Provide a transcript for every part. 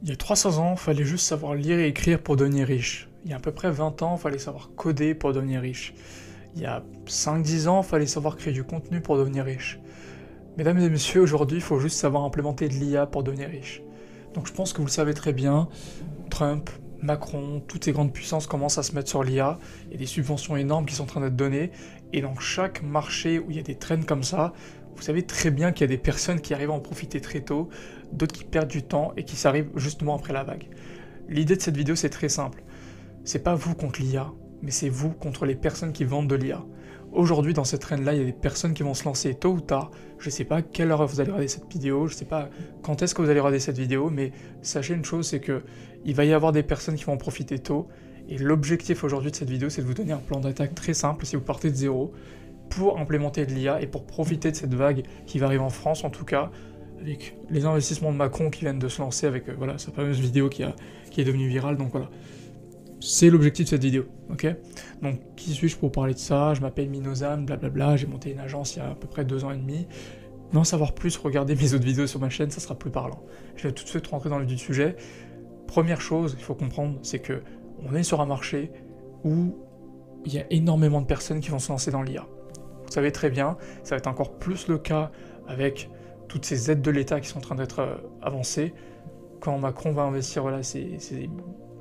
Il y a 300 ans, il fallait juste savoir lire et écrire pour devenir riche. Il y a à peu près 20 ans, il fallait savoir coder pour devenir riche. Il y a 5-10 ans, il fallait savoir créer du contenu pour devenir riche. Mesdames et messieurs, aujourd'hui, il faut juste savoir implémenter de l'IA pour devenir riche. Donc je pense que vous le savez très bien, Trump, Macron, toutes ces grandes puissances commencent à se mettre sur l'IA, il y a des subventions énormes qui sont en train d'être données, et dans chaque marché où il y a des trends comme ça, vous savez très bien qu'il y a des personnes qui arrivent à en profiter très tôt, d'autres qui perdent du temps et qui s'arrivent justement après la vague. L'idée de cette vidéo, c'est très simple. C'est pas vous contre l'IA, mais c'est vous contre les personnes qui vendent de l'IA. Aujourd'hui, dans cette trend-là, il y a des personnes qui vont se lancer tôt ou tard. Je sais pas à quelle heure vous allez regarder cette vidéo, je sais pas quand est-ce que vous allez regarder cette vidéo, mais sachez une chose, c'est que il va y avoir des personnes qui vont en profiter tôt. Et l'objectif aujourd'hui de cette vidéo, c'est de vous donner un plan d'attaque très simple si vous partez de zéro, pour implémenter de l'IA et pour profiter de cette vague qui va arriver en France en tout cas, avec les investissements de Macron qui viennent de se lancer avec voilà, sa fameuse vidéo qui est devenue virale, donc voilà. C'est l'objectif de cette vidéo, ok? Donc, qui suis-je pour parler de ça? Je m'appelle Minozam, blablabla, j'ai monté une agence il y a à peu près 2 ans et demi. Vous en savoir plus, regardez mes autres vidéos sur ma chaîne, ça sera plus parlant. Je vais tout de suite rentrer dans le vif du sujet. Première chose, il faut comprendre, c'est que on est sur un marché où il y a énormément de personnes qui vont se lancer dans l'IA. Vous savez très bien, ça va être encore plus le cas avec toutes ces aides de l'État qui sont en train d'être avancées. Quand Macron va investir voilà, ces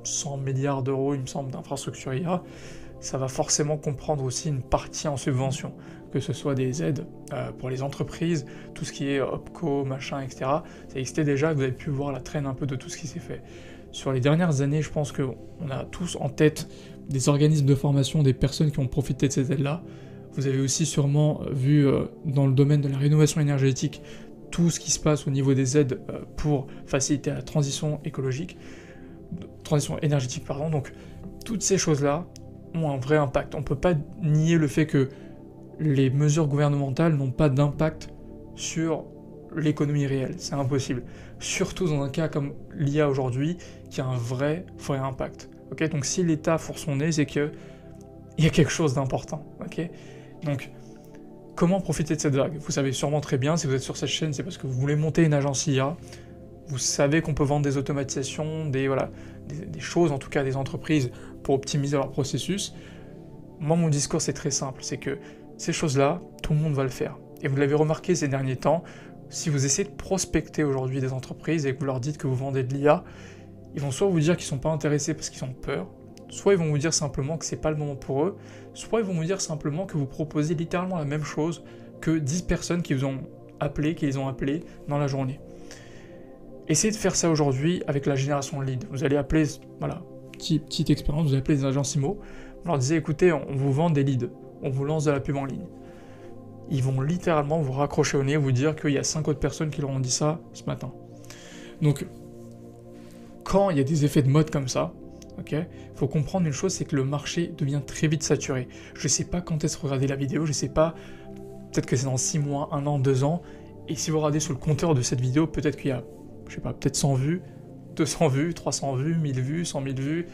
100 milliards d'euros, il me semble, d'infrastructures IA, ça va forcément comprendre aussi une partie en subvention, que ce soit des aides pour les entreprises, tout ce qui est OPCO, machin, etc. Ça existait déjà, vous avez pu voir la traîne un peu de tout ce qui s'est fait. Sur les dernières années, je pense qu'on a tous en tête des organismes de formation, des personnes qui ont profité de ces aides-là. Vous avez aussi sûrement vu dans le domaine de la rénovation énergétique tout ce qui se passe au niveau des aides pour faciliter la transition énergétique, pardon. Donc toutes ces choses-là ont un vrai impact. On ne peut pas nier le fait que les mesures gouvernementales n'ont pas d'impact sur l'économie réelle, c'est impossible. Surtout dans un cas comme l'IA aujourd'hui, qui a un vrai impact. Okay, donc si l'État fourre son nez, c'est qu'il y a quelque chose d'important. Okay, donc, comment profiter de cette vague? Vous savez sûrement très bien, si vous êtes sur cette chaîne, c'est parce que vous voulez monter une agence IA, vous savez qu'on peut vendre des automatisations, des choses, en tout cas des entreprises, pour optimiser leur processus. Moi, mon discours, c'est très simple, c'est que ces choses-là, tout le monde va le faire. Et vous l'avez remarqué ces derniers temps, si vous essayez de prospecter aujourd'hui des entreprises et que vous leur dites que vous vendez de l'IA, ils vont soit vous dire qu'ils ne sont pas intéressés parce qu'ils ont peur, soit ils vont vous dire simplement que c'est pas le moment pour eux, soit ils vont vous dire simplement que vous proposez littéralement la même chose que 10 personnes qui vous ont appelé, qui les ont appelés dans la journée. Essayez de faire ça aujourd'hui avec la génération lead. Vous allez appeler, voilà, petite expérience, vous appelez des agences IMO, vous leur disiez écoutez, on vous vend des leads, on vous lance de la pub en ligne. Ils vont littéralement vous raccrocher au nez, vous dire qu'il y a 5 autres personnes qui leur ont dit ça ce matin. Donc, quand il y a des effets de mode comme ça, il faut comprendre une chose, c'est que le marché devient très vite saturé. Je sais pas quand est-ce que vous regardez la vidéo, je sais pas, peut-être que c'est dans 6 mois, 1 an, 2 ans, et si vous regardez sur le compteur de cette vidéo, peut-être qu'il y a, je sais pas, peut-être 100 vues, 200 vues, 300 vues, 1000 vues, 100 000 vues,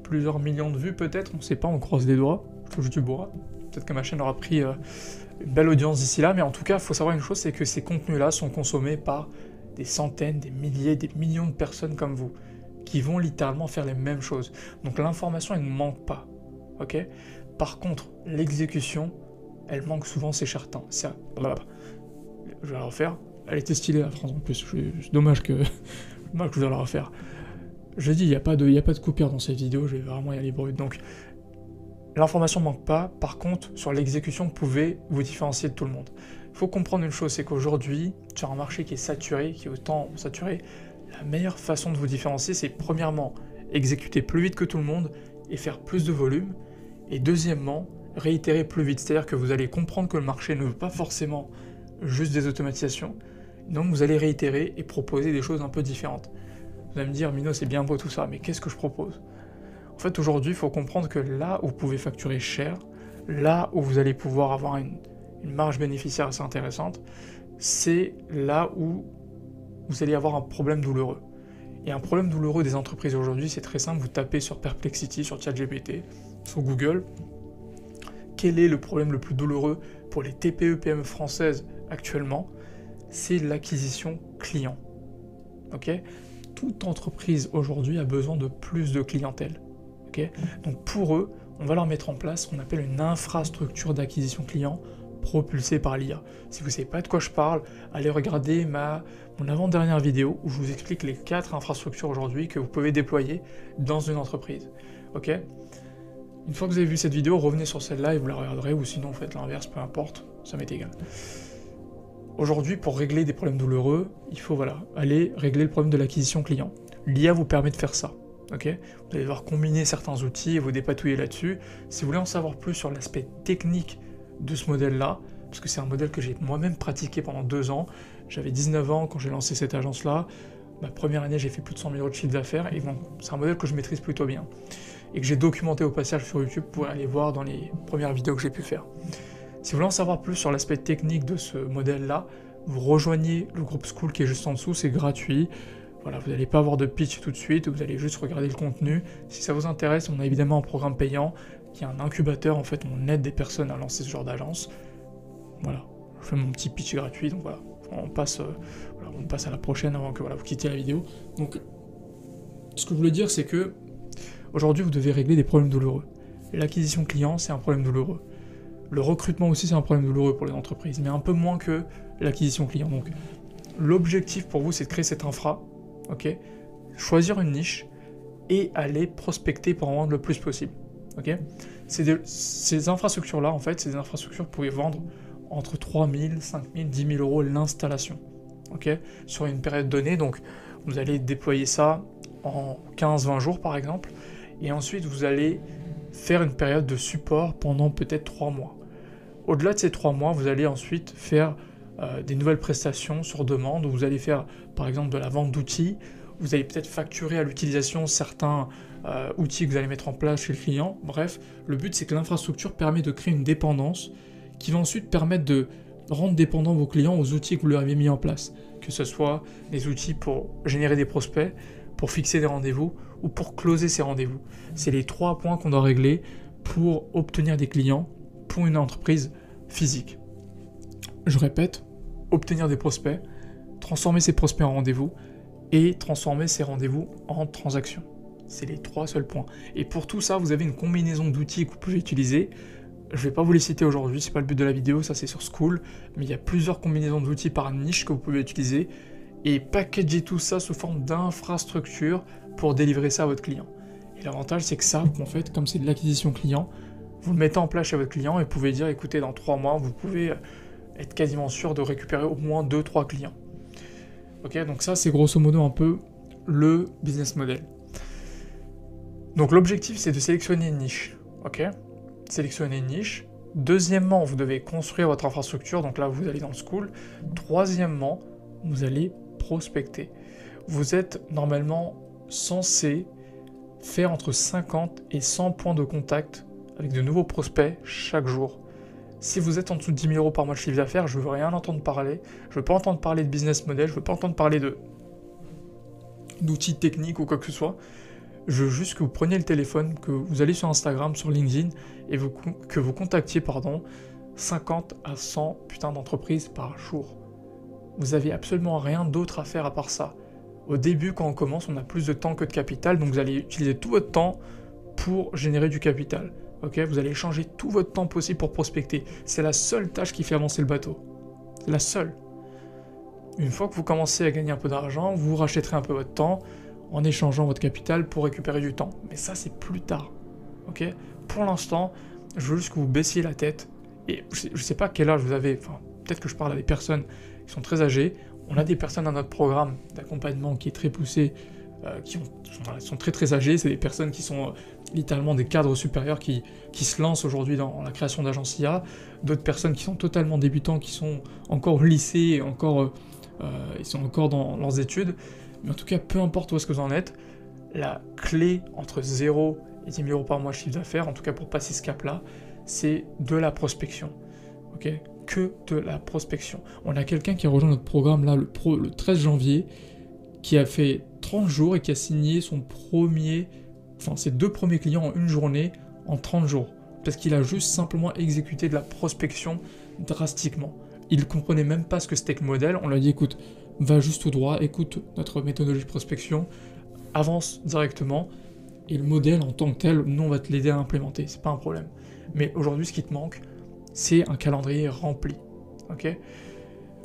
plusieurs millions de vues peut-être, on sait pas, on croise les doigts, je touche du bois, peut-être que ma chaîne aura pris une belle audience d'ici là, mais en tout cas, il faut savoir une chose, c'est que ces contenus-là sont consommés par des centaines, des milliers, des millions de personnes comme vous, qui vont littéralement faire les mêmes choses. Donc l'information, elle ne manque pas, ok? Par contre, l'exécution, elle manque souvent, c'est certain. Je vais la refaire. Elle était stylée, la phrase, en plus. C'est dommage que je dois la refaire. Je dis, il n'y a pas de coupure dans cette vidéo, je vais vraiment y aller brut. Donc, l'information ne manque pas. Par contre, sur l'exécution, vous pouvez vous différencier de tout le monde. Il faut comprendre une chose, c'est qu'aujourd'hui, sur un marché qui est saturé, qui est autant saturé, la meilleure façon de vous différencier, c'est premièrement, exécuter plus vite que tout le monde et faire plus de volume. Et deuxièmement, réitérer plus vite. C'est-à-dire que vous allez comprendre que le marché ne veut pas forcément juste des automatisations. Donc vous allez réitérer et proposer des choses un peu différentes. Vous allez me dire, Mino, c'est bien beau tout ça, mais qu'est-ce que je propose? En fait, aujourd'hui, il faut comprendre que là où vous pouvez facturer cher, là où vous allez pouvoir avoir une marge bénéficiaire assez intéressante, c'est là où vous allez avoir un problème douloureux. Et un problème douloureux des entreprises aujourd'hui, c'est très simple, vous tapez sur Perplexity, sur ChatGPT, sur Google, quel est le problème le plus douloureux pour les TPE-PME françaises actuellement? C'est l'acquisition client. Ok? toute entreprise aujourd'hui a besoin de plus de clientèle. Okay, donc pour eux, on va leur mettre en place ce qu'on appelle une infrastructure d'acquisition client propulsée par l'IA. Si vous ne savez pas de quoi je parle, allez regarder mon avant-dernière vidéo où je vous explique les 4 infrastructures aujourd'hui que vous pouvez déployer dans une entreprise. Ok ? Une fois que vous avez vu cette vidéo, revenez sur celle-là et vous la regarderez, ou sinon faites l'inverse, peu importe, ça m'est égal. Aujourd'hui, pour régler des problèmes douloureux, il faut aller régler le problème de l'acquisition client. L'IA vous permet de faire ça. Okay, vous allez devoir combiner certains outils et vous dépatouiller là-dessus. Si vous voulez en savoir plus sur l'aspect technique de ce modèle-là, parce que c'est un modèle que j'ai moi-même pratiqué pendant 2 ans, j'avais 19 ans quand j'ai lancé cette agence-là, ma première année j'ai fait plus de 100 000 € de chiffre d'affaires, et bon, c'est un modèle que je maîtrise plutôt bien, et que j'ai documenté au passage sur YouTube pour aller voir dans les premières vidéos que j'ai pu faire. Si vous voulez en savoir plus sur l'aspect technique de ce modèle-là, vous rejoignez le groupe School qui est juste en dessous, c'est gratuit. Voilà, vous n'allez pas avoir de pitch tout de suite, vous allez juste regarder le contenu. Si ça vous intéresse, on a évidemment un programme payant qui est un incubateur. En fait, on aide des personnes à lancer ce genre d'agence. Voilà, je fais mon petit pitch gratuit, donc voilà, on passe à la prochaine avant que vous quittiez la vidéo. Donc, ce que je voulais dire, c'est que aujourd'hui, vous devez régler des problèmes douloureux. L'acquisition client, c'est un problème douloureux. Le recrutement aussi, c'est un problème douloureux pour les entreprises, mais un peu moins que l'acquisition client. Donc, l'objectif pour vous, c'est de créer cette infra. Ok, choisir une niche et aller prospecter pour en vendre le plus possible. Ok, ces infrastructures-là, en fait, c'est des infrastructures que vous pouvez vendre entre 3 000, 5 000, 10 000 € l'installation. Ok, sur une période donnée, donc vous allez déployer ça en 15-20 jours par exemple, et ensuite vous allez faire une période de support pendant peut-être 3 mois. Au-delà de ces 3 mois, vous allez ensuite faire des nouvelles prestations sur demande, où vous allez faire par exemple de la vente d'outils, vous allez peut-être facturer à l'utilisation certains outils que vous allez mettre en place chez le client. Bref, le but c'est que l'infrastructure permet de créer une dépendance qui va ensuite permettre de rendre dépendants vos clients aux outils que vous leur avez mis en place, que ce soit des outils pour générer des prospects, pour fixer des rendez-vous ou pour closer ces rendez-vous. C'est les 3 points qu'on doit régler pour obtenir des clients pour une entreprise physique. Je répète, obtenir des prospects, transformer ces prospects en rendez-vous et transformer ces rendez-vous en transactions. C'est les 3 seuls points. Et pour tout ça, vous avez une combinaison d'outils que vous pouvez utiliser. Je ne vais pas vous les citer aujourd'hui, c'est pas le but de la vidéo, ça c'est sur School, mais il y a plusieurs combinaisons d'outils par niche que vous pouvez utiliser et packager tout ça sous forme d'infrastructure pour délivrer ça à votre client. Et l'avantage, c'est que ça, en fait, comme c'est de l'acquisition client, vous le mettez en place chez votre client et vous pouvez dire, écoutez, dans 3 mois, vous pouvez être quasiment sûr de récupérer au moins 2-3 clients. Ok, donc ça, c'est grosso modo un peu le business model. Donc l'objectif, c'est de sélectionner une niche. Ok, sélectionner une niche. Deuxièmement, vous devez construire votre infrastructure, donc là, vous allez dans le School. Troisièmement, vous allez prospecter. Vous êtes normalement censé faire entre 50 et 100 points de contact avec de nouveaux prospects chaque jour. Si vous êtes en dessous de 10 000 € par mois de chiffre d'affaires, je ne veux rien entendre parler. Je ne veux pas entendre parler de business model, je ne veux pas entendre parler d'outils techniques ou quoi que ce soit. Je veux juste que vous preniez le téléphone, que vous allez sur Instagram, sur LinkedIn, et que vous contactiez 50 à 100 putains d'entreprises par jour. Vous n'avez absolument rien d'autre à faire à part ça. Au début, quand on commence, on a plus de temps que de capital, donc vous allez utiliser tout votre temps pour générer du capital. Okay, vous allez échanger tout votre temps possible pour prospecter. C'est la seule tâche qui fait avancer le bateau. C'est la seule. Une fois que vous commencez à gagner un peu d'argent, vous rachèterez un peu votre temps en échangeant votre capital pour récupérer du temps. Mais ça, c'est plus tard. Okay, pour l'instant, je veux juste que vous baissiez la tête. Et je ne sais pas quel âge vous avez. Enfin, peut-être que je parle à des personnes qui sont très âgées. On a des personnes dans notre programme d'accompagnement qui est très poussé, qui sont très très âgées. C'est des personnes qui sont littéralement des cadres supérieurs qui se lancent aujourd'hui dans la création d'agences IA. D'autres personnes qui sont totalement débutants, qui sont encore au lycée, et ils sont encore dans leurs études. Mais en tout cas, peu importe où est-ce que vous en êtes, la clé entre 0 et 10 000 € par mois de chiffre d'affaires, en tout cas pour passer ce cap-là, c'est de la prospection. Ok, que de la prospection. On a quelqu'un qui a rejoint notre programme là le 13 janvier, qui a fait 30 jours et qui a signé ses 2 premiers clients en une journée en 30 jours. Parce qu'il a juste simplement exécuté de la prospection drastiquement. Il ne comprenait même pas ce que c'était que le modèle. On lui a dit, écoute, va juste tout droit, écoute notre méthodologie de prospection, avance directement, et le modèle en tant que tel, nous on va te l'aider à implémenter, c'est pas un problème. Mais aujourd'hui, ce qui te manque, c'est un calendrier rempli, ok?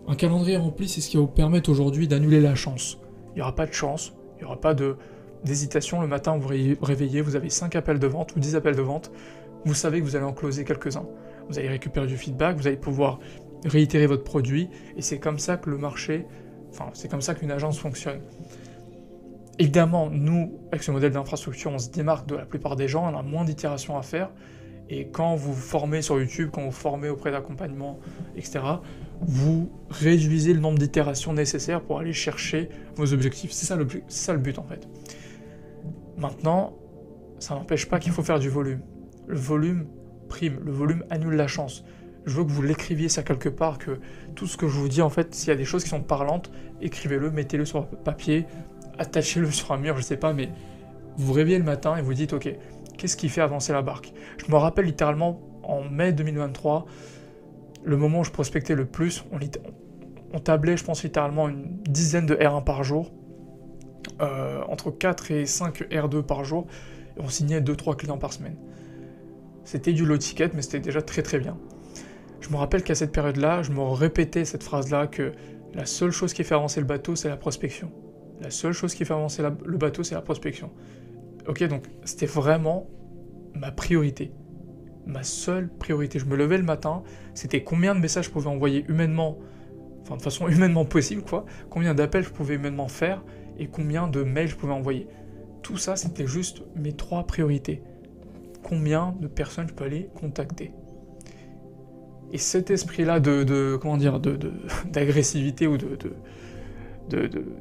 Un calendrier rempli, c'est ce qui va vous permettre aujourd'hui d'annuler la chance. Il n'y aura pas de chance, il n'y aura pas d'hésitation. Le matin, vous vous réveillez, vous avez 5 appels de vente ou 10 appels de vente, vous savez que vous allez en closer quelques-uns. Vous allez récupérer du feedback, vous allez pouvoir réitérer votre produit, et c'est comme ça que le marché, enfin, c'est comme ça qu'une agence fonctionne. Évidemment, nous, avec ce modèle d'infrastructure, on se démarque de la plupart des gens, on a moins d'itérations à faire, et quand vous vous formez sur YouTube, quand vous vous formez auprès d'accompagnement, etc., vous réduisez le nombre d'itérations nécessaires pour aller chercher vos objectifs. C'est ça le but en fait. Maintenant, ça n'empêche pas qu'il faut faire du volume. Le volume prime, le volume annule la chance. Je veux que vous l'écriviez ça quelque part, que tout ce que je vous dis en fait, s'il y a des choses qui sont parlantes, écrivez-le, mettez-le sur papier, attachez-le sur un mur, je sais pas, mais vous vous réveillez le matin et vous dites ok, qu'est-ce qui fait avancer la barque? Je me rappelle littéralement en mai 2023, le moment où je prospectais le plus, on tablait, je pense, littéralement une dizaine de R1 par jour, entre 4 et 5 R2 par jour, et on signait 2-3 clients par semaine. C'était du low ticket, mais c'était déjà très très bien. Je me rappelle qu'à cette période-là, je me répétais cette phrase-là, que la seule chose qui fait avancer le bateau, c'est la prospection. La seule chose qui fait avancer le bateau, c'est la prospection. Ok, donc c'était vraiment ma priorité. Ma seule priorité. Je me levais le matin, c'était combien de messages je pouvais envoyer humainement, enfin de façon humainement possible quoi, combien d'appels je pouvais humainement faire et combien de mails je pouvais envoyer. Tout ça, c'était juste mes 3 priorités. Combien de personnes je peux aller contacter. Et cet esprit-là d'agressivité ou de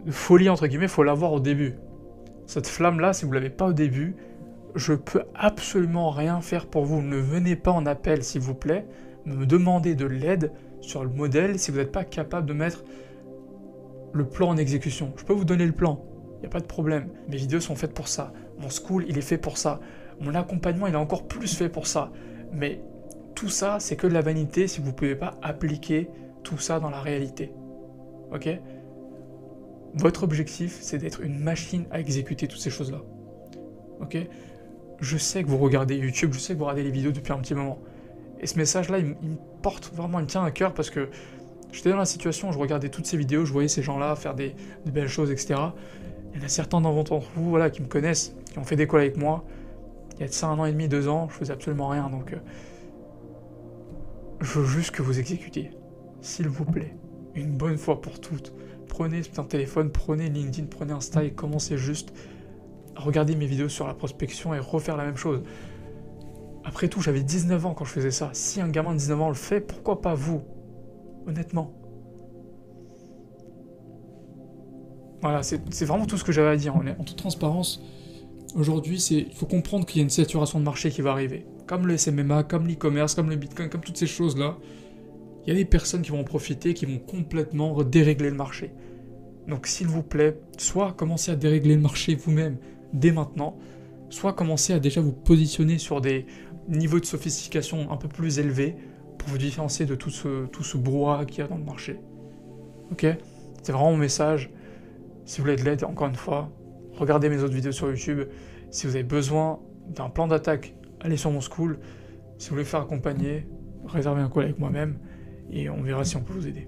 folie entre guillemets, il faut l'avoir au début. Cette flamme-là, si vous ne l'avez pas au début, je peux absolument rien faire pour vous. Ne venez pas en appel, s'il vous plaît, me demander de l'aide sur le modèle si vous n'êtes pas capable de mettre le plan en exécution. Je peux vous donner le plan, il n'y a pas de problème. Mes vidéos sont faites pour ça. Mon school, il est fait pour ça. Mon accompagnement, il est encore plus fait pour ça. Mais tout ça, c'est que de la vanité si vous ne pouvez pas appliquer tout ça dans la réalité. Ok ? Votre objectif, c'est d'être une machine à exécuter toutes ces choses-là. Ok ? Je sais que vous regardez YouTube, je sais que vous regardez les vidéos depuis un petit moment. Et ce message-là, il me porte vraiment, il me tient à cœur parce que j'étais dans la situation où je regardais toutes ces vidéos, je voyais ces gens-là faire des belles choses, etc. Il y en a certains d'entre vous voilà, qui me connaissent, qui ont fait des calls avec moi. Il y a de ça 1 an et demi, 2 ans, je faisais absolument rien. Donc, je veux juste que vous exécutiez. S'il vous plaît, une bonne fois pour toutes. Prenez ce putain de téléphone, prenez LinkedIn, prenez Insta et commencez juste à regarder mes vidéos sur la prospection et refaire la même chose. Après tout, j'avais 19 ans quand je faisais ça. Si un gamin de 19 ans le fait, pourquoi pas vous? Honnêtement. Voilà, c'est vraiment tout ce que j'avais à dire. En toute transparence, aujourd'hui, il faut comprendre qu'il y a une saturation de marché qui va arriver. Comme le SMMA, comme l'e-commerce, comme le Bitcoin, comme toutes ces choses-là. Il y a des personnes qui vont en profiter, qui vont complètement dérégler le marché. Donc s'il vous plaît, soit commencez à dérégler le marché vous-même dès maintenant, soit commencez à déjà vous positionner sur des niveaux de sophistication un peu plus élevés pour vous différencier de tout ce brouhaha qu'il y a dans le marché. Ok ? C'est vraiment mon message. Si vous voulez de l'aide, encore une fois, regardez mes autres vidéos sur YouTube. Si vous avez besoin d'un plan d'attaque, allez sur mon school. Si vous voulez faire accompagner, réservez un call avec moi-même et on verra si on peut vous aider.